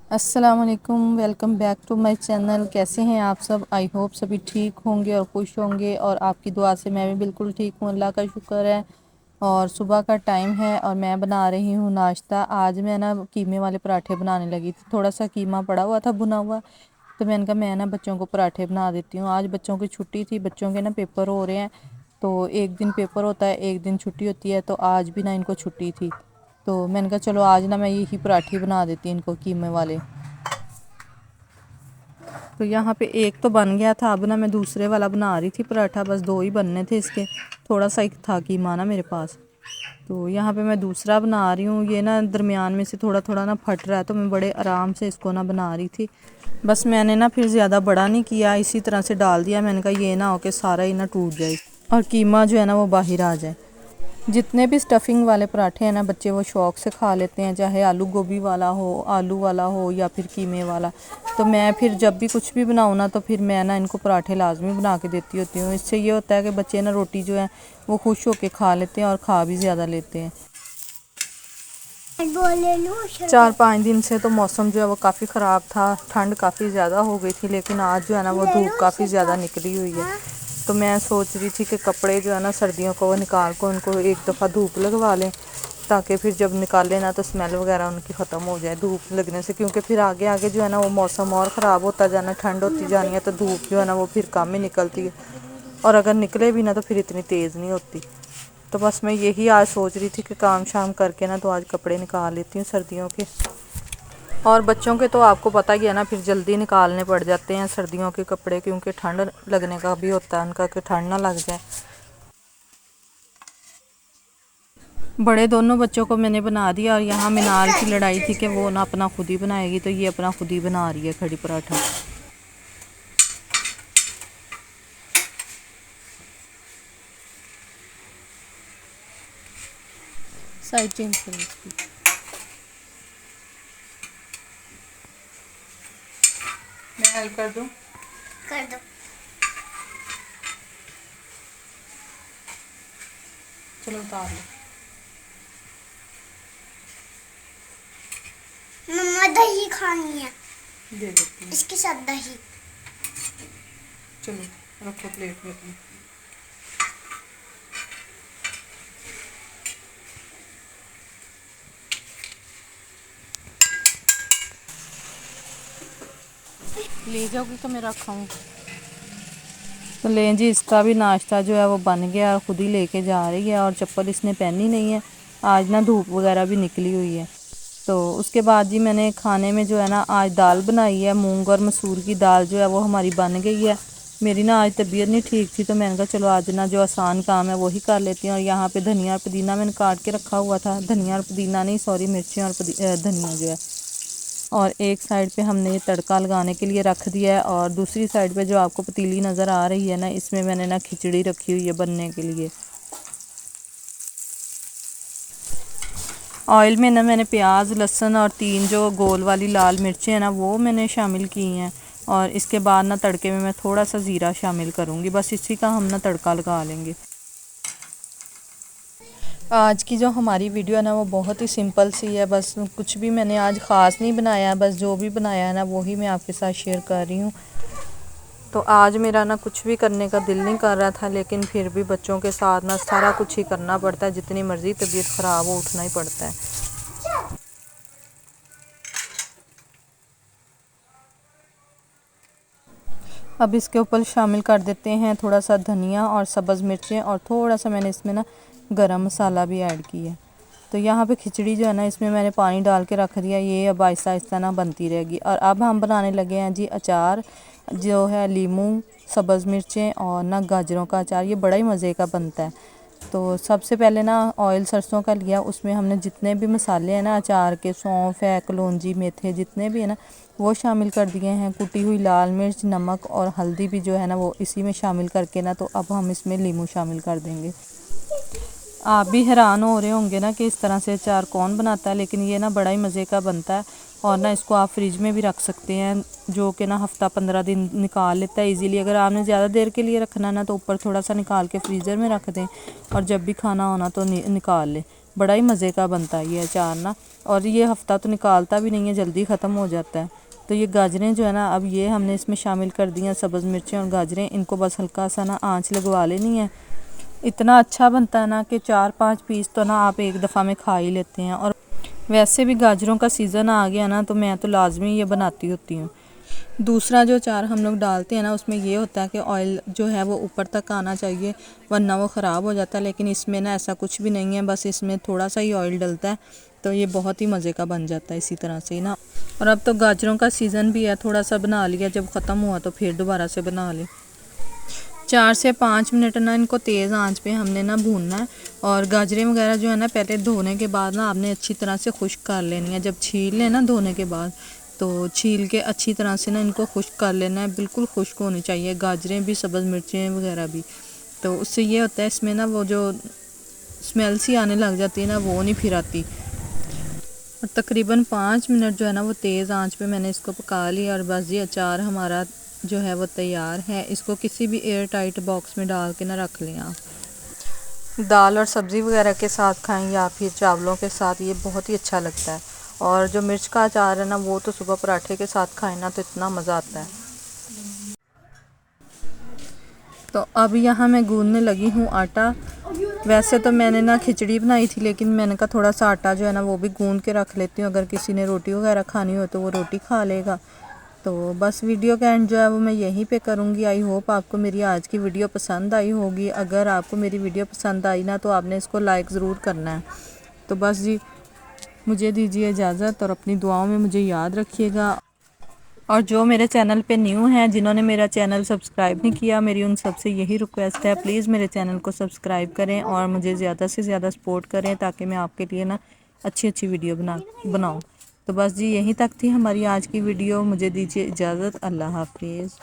अस्सलाम वालेकुम, welcome back to my channel. कैसे हैं आप सब? आई होप सभी ठीक होंगे और खुश होंगे, और आपकी दुआ से मैं भी बिल्कुल ठीक हूँ, अल्लाह का शुक्र है। और सुबह का टाइम है और मैं बना रही हूँ नाश्ता। आज मैं ना कीमे वाले पराठे बनाने लगी थी। थोड़ा सा कीमा पड़ा हुआ था भुना हुआ, तो मैंने कहा मैं ना बच्चों को पराठे बना देती हूँ। आज बच्चों की छुट्टी थी, बच्चों के ना पेपर हो रहे हैं, तो एक दिन पेपर होता है, एक दिन छुट्टी होती है, तो आज भी ना इनको छुट्टी थी। तो मैंने कहा चलो आज ना मैं यही पराठी बना देती हूँ इनको, कीमे वाले। तो यहाँ पे एक तो बन गया था, अब ना मैं दूसरे वाला बना रही थी पराठा। बस दो ही बनने थे इसके, थोड़ा सा एक था कीमा ना मेरे पास। तो यहाँ पे मैं दूसरा बना रही हूँ। ये ना दरमियान में से थोड़ा थोड़ा ना फट रहा है, तो मैं बड़े आराम से इसको ना बना रही थी। बस मैंने ना फिर ज़्यादा बड़ा नहीं किया, इसी तरह से डाल दिया। मैंने कहा ये ना हो कि सारा ही ना टूट जाए और कीमा जो है ना वो बाहर आ जाए। जितने भी स्टफिंग वाले पराठे हैं ना बच्चे वो शौक़ से खा लेते हैं, चाहे आलू गोभी वाला हो, आलू वाला हो या फिर कीमे वाला। तो मैं फिर जब भी कुछ भी बनाऊँ ना, तो फिर मैं ना इनको पराठे लाजमी बना के देती होती हूँ। इससे ये होता है कि बच्चे ना रोटी जो है वो खुश होके खा लेते हैं और खा भी ज़्यादा लेते हैं। 4-5 दिन से तो मौसम जो है वो काफ़ी ख़राब था, ठंड काफ़ी ज़्यादा हो गई थी, लेकिन आज जो है ना वो धूप काफ़ी ज़्यादा निकली हुई है। तो मैं सोच रही थी कि कपड़े जो है ना सर्दियों को वो निकाल कर उनको एक दफ़ा धूप लगवा लें, ताकि फिर जब निकालें ना तो स्मेल वगैरह उनकी ख़त्म हो जाए धूप लगने से। क्योंकि फिर आगे आगे जो है ना वो मौसम और ख़राब होता जाना, ठंड होती जानी है, तो धूप जो है ना वो फिर कम ही निकलती है, और अगर निकले भी ना तो फिर इतनी तेज़ नहीं होती। तो बस मैं यही आज सोच रही थी कि काम शाम करके ना तो आज कपड़े निकाल लेती हूँ सर्दियों के। और बच्चों के तो आपको पता ही है ना, फिर जल्दी निकालने पड़ जाते हैं सर्दियों के कपड़े, क्योंकि ठंड लगने का भी होता है उनका, कि ठंड ना लग जाए। बड़े दोनों बच्चों को मैंने बना दिया, और यहाँ मीनार की लड़ाई थी कि वो ना अपना खुद ही बनाएगी, तो ये अपना खुद ही बना रही है खड़ी पराठा। साइड चेंज करो इसकी। मैं हेल्प कर दूँ? कर दो। चलो उतार लो। मम्मा दही खानी है, दे देती हूँ। इसके साथ दही। चलो रखो प्लेट में अपनी। ले जाओगी तो मैं रखाऊँ? तो लें जी, इसका भी नाश्ता जो है वो बन गया और ख़ुद ही लेके जा रही है, और चप्पल इसने पहनी नहीं है, आज ना धूप वगैरह भी निकली हुई है। तो उसके बाद जी मैंने खाने में जो है ना आज दाल बनाई है, मूंग और मसूर की दाल जो है वो हमारी बन गई है। मेरी ना आज तबीयत नहीं ठीक थी, तो मैंने कहा चलो आज ना जो आसान काम है वही कर लेती हूँ। और यहाँ पे धनिया और पुदीना मैंने काट के रखा हुआ था, धनिया और पुदीना नहीं सॉरी, मिर्चें और धनिया जो है। और एक साइड पे हमने ये तड़का लगाने के लिए रख दिया है, और दूसरी साइड पे जो आपको पतीली नज़र आ रही है ना, इसमें मैंने ना खिचड़ी रखी हुई है बनने के लिए। ऑयल में ना मैंने प्याज, लहसुन और 3 जो गोल वाली लाल मिर्चें हैं ना वो मैंने शामिल की हैं, और इसके बाद ना तड़के में मैं थोड़ा सा ज़ीरा शामिल करूँगी। बस इसी का हम ना तड़का लगा लेंगे। आज की जो हमारी वीडियो है ना वो बहुत ही सिंपल सी है, बस कुछ भी मैंने आज ख़ास नहीं बनाया, बस जो भी बनाया है ना वही मैं आपके साथ शेयर कर रही हूँ। तो आज मेरा ना कुछ भी करने का दिल नहीं कर रहा था, लेकिन फिर भी बच्चों के साथ ना सारा कुछ ही करना पड़ता है, जितनी मर्ज़ी तबीयत ख़राब हो उठना ही पड़ता है। अब इसके ऊपर शामिल कर देते हैं थोड़ा सा धनिया और सब्ज़ मिर्चें, और थोड़ा सा मैंने इसमें ना गरम मसाला भी ऐड किया है। तो यहाँ पे खिचड़ी जो है ना इसमें मैंने पानी डाल के रख दिया, ये अब आहिस्ता आहिस्ता ना बनती रहेगी। और अब हम बनाने लगे हैं जी अचार, जो है लीमू, सब्ज़ मिर्चें और ना गाजरों का अचार। ये बड़ा ही मज़े का बनता है। तो सबसे पहले ना ऑयल सरसों का लिया, उसमें हमने जितने भी मसाले हैं ना अचार के, सौंफ है, कलौंजी, मेथे, जितने भी है ना वो शामिल कर दिए हैं। कुटी हुई लाल मिर्च, नमक और हल्दी भी जो है ना वो इसी में शामिल करके ना, तो अब हम इसमें नींबू शामिल कर देंगे। आप भी हैरान हो रहे होंगे ना कि इस तरह से अचार कौन बनाता है, लेकिन ये ना बड़ा ही मज़े का बनता है। और ना इसको आप फ्रिज में भी रख सकते हैं, जो कि ना हफ़्ता 15 दिन निकाल लेता है इजीली। अगर आपने ज़्यादा देर के लिए रखना ना तो ऊपर थोड़ा सा निकाल के फ्रीज़र में रख दें, और जब भी खाना होना तो निकाल लें। बड़ा ही मज़े का बनता है ये अचार ना। और ये हफ़्ता तो निकालता भी नहीं है, जल्दी ख़त्म हो जाता है। तो ये गाजरें जो है ना, अब ये हमने इसमें शामिल कर दी हैं, सब्ज़ मिर्चें और गाजरें। इनको बस हल्का सा ना आंच लगवा लेनी है। इतना अच्छा बनता है ना कि 4-5 पीस तो ना आप एक दफ़ा में खा ही लेते हैं। और वैसे भी गाजरों का सीज़न आ गया ना, तो मैं तो लाजमी ये बनाती होती हूँ। दूसरा जो अचार हम लोग डालते हैं ना, उसमें ये होता है कि ऑयल जो है वो ऊपर तक आना चाहिए, वरना वो ख़राब हो जाता है। लेकिन इसमें ना ऐसा कुछ भी नहीं है, बस इसमें थोड़ा सा ही ऑयल डलता है, तो ये बहुत ही मज़े का बन जाता है इसी तरह से ना। और अब तो गाजरों का सीज़न भी है, थोड़ा सा बना लिया, जब ख़त्म हुआ तो फिर दोबारा से बना लें। 4 से 5 मिनट ना इनको तेज़ आंच पे हमने ना भूनना है। और गाजरें वगैरह जो है ना, पहले धोने के बाद ना आपने अच्छी तरह से खुश्क कर लेनी है। जब छील लें ना धोने के बाद, तो छील के अच्छी तरह से ना इनको खुश्क कर लेना है। बिल्कुल खुश्क होनी चाहिए, गाजरें भी, सब्ज़ मिर्चें वगैरह भी। तो उससे ये होता है इसमें ना वो जो स्मेल सी आने लग जाती है ना, वो नहीं फिर आती। और तकरीबन 5 मिनट जो है ना वो तेज़ आंच पे मैंने इसको पका लिया। और बस ये अचार हमारा जो है वो तैयार है। इसको किसी भी एयर टाइट बॉक्स में डाल के ना रख लें आप। दाल और सब्ज़ी वगैरह के साथ खाएं या फिर चावलों के साथ, ये बहुत ही अच्छा लगता है। और जो मिर्च का अचार है ना, वो तो सुबह पराठे के साथ खाएं ना तो इतना मज़ा आता है। तो अब यहाँ मैं गूंदने लगी हूँ आटा। वैसे तो मैंने ना खिचड़ी बनाई थी, लेकिन मैंने कहा थोड़ा सा आटा जो है ना वो भी गूंद के रख लेती हूँ, अगर किसी ने रोटी वगैरह खानी हो तो वो रोटी खा लेगा। तो बस वीडियो का एंड जो है वो मैं यहीं पे करूँगी। आई होप आपको मेरी आज की वीडियो पसंद आई होगी। अगर आपको मेरी वीडियो पसंद आई ना, तो आपने इसको लाइक ज़रूर करना है। तो बस जी, मुझे दीजिए इजाज़त और अपनी दुआओं में मुझे याद रखिएगा। और जो मेरे चैनल पे न्यू हैं, जिन्होंने मेरा चैनल सब्सक्राइब नहीं किया, मेरी उन सबसे यही रिक्वेस्ट है, प्लीज़ मेरे चैनल को सब्सक्राइब करें और मुझे ज़्यादा से ज़्यादा सपोर्ट करें, ताकि मैं आपके लिए ना अच्छी अच्छी वीडियो बनाऊँ। तो बस जी, यहीं तक थी हमारी आज की वीडियो। मुझे दीजिए इजाज़त। अल्लाह हाफिज़।